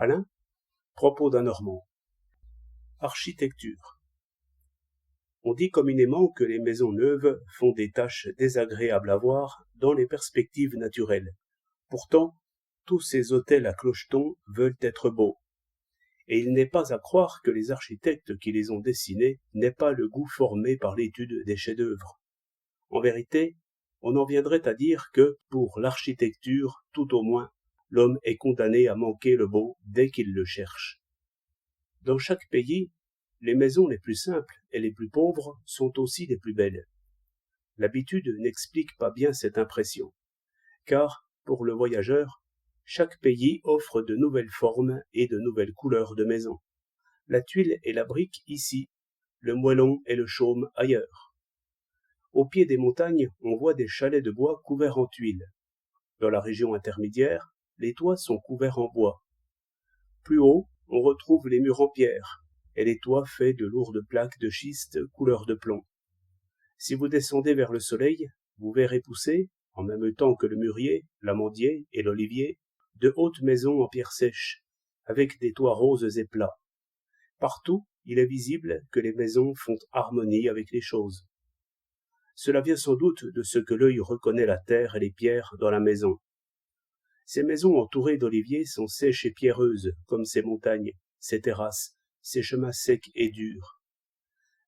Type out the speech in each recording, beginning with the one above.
Alain, propos d'un Normand. Architecture. On dit communément que les maisons neuves font des taches désagréables à voir dans les perspectives naturelles. Pourtant, tous ces hôtels à clochetons veulent être beaux. Et il n'est pas à croire que les architectes qui les ont dessinés n'aient pas le goût formé par l'étude des chefs-d'œuvre. En vérité, on en viendrait à dire que, pour l'architecture, tout au moins, l'homme est condamné à manquer le beau dès qu'il le cherche. Dans chaque pays, les maisons les plus simples et les plus pauvres sont aussi les plus belles. L'habitude n'explique pas bien cette impression, car, pour le voyageur, chaque pays offre de nouvelles formes et de nouvelles couleurs de maisons. La tuile et la brique ici, le moellon et le chaume ailleurs. Au pied des montagnes, on voit des chalets de bois couverts en tuiles. Dans la région intermédiaire, les toits sont couverts en bois. Plus haut, on retrouve les murs en pierre, et les toits faits de lourdes plaques de schiste couleur de plomb. Si vous descendez vers le soleil, vous verrez pousser, en même temps que le mûrier, l'amandier et l'olivier, de hautes maisons en pierre sèche, avec des toits roses et plats. Partout, il est visible que les maisons font harmonie avec les choses. Cela vient sans doute de ce que l'œil reconnaît la terre et les pierres dans la maison. Ces maisons entourées d'oliviers sont sèches et pierreuses, comme ces montagnes, ces terrasses, ces chemins secs et durs.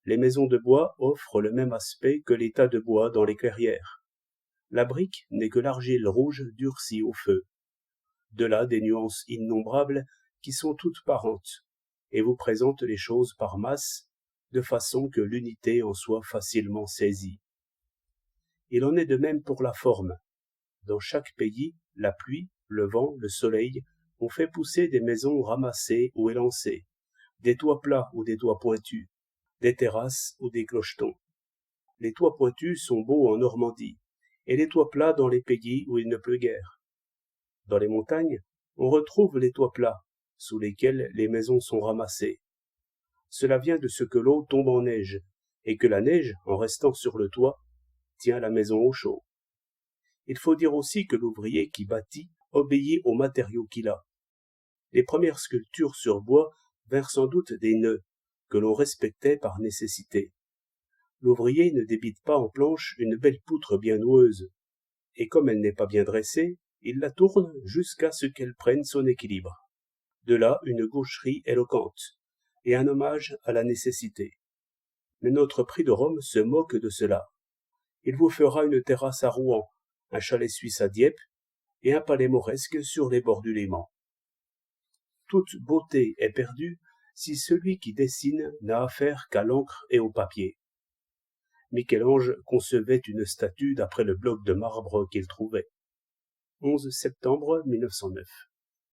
Les maisons de bois offrent le même aspect que les tas de bois dans les clairières. La brique n'est que l'argile rouge durcie au feu. De là des nuances innombrables qui sont toutes parentes, et vous présentent les choses par masse, de façon que l'unité en soit facilement saisie. Il en est de même pour la forme. Dans chaque pays, la pluie, le vent, le soleil ont fait pousser des maisons ramassées ou élancées, des toits plats ou des toits pointus, des terrasses ou des clochetons. Les toits pointus sont beaux en Normandie, et les toits plats dans les pays où il ne pleut guère. Dans les montagnes, on retrouve les toits plats, sous lesquels les maisons sont ramassées. Cela vient de ce que l'eau tombe en neige, et que la neige, en restant sur le toit, tient la maison au chaud. Il faut dire aussi que l'ouvrier qui bâtit obéit aux matériaux qu'il a. Les premières sculptures sur bois vinrent sans doute des nœuds, que l'on respectait par nécessité. L'ouvrier ne débite pas en planche une belle poutre bien noueuse, et comme elle n'est pas bien dressée, il la tourne jusqu'à ce qu'elle prenne son équilibre. De là une gaucherie éloquente, et un hommage à la nécessité. Mais notre prix de Rome se moque de cela. Il vous fera une terrasse à Rouen, un chalet suisse à Dieppe, et un palais mauresque sur les bords du Léman. Toute beauté est perdue si celui qui dessine n'a affaire qu'à l'encre et au papier. Michel-Ange concevait une statue d'après le bloc de marbre qu'il trouvait. 11 septembre 1909.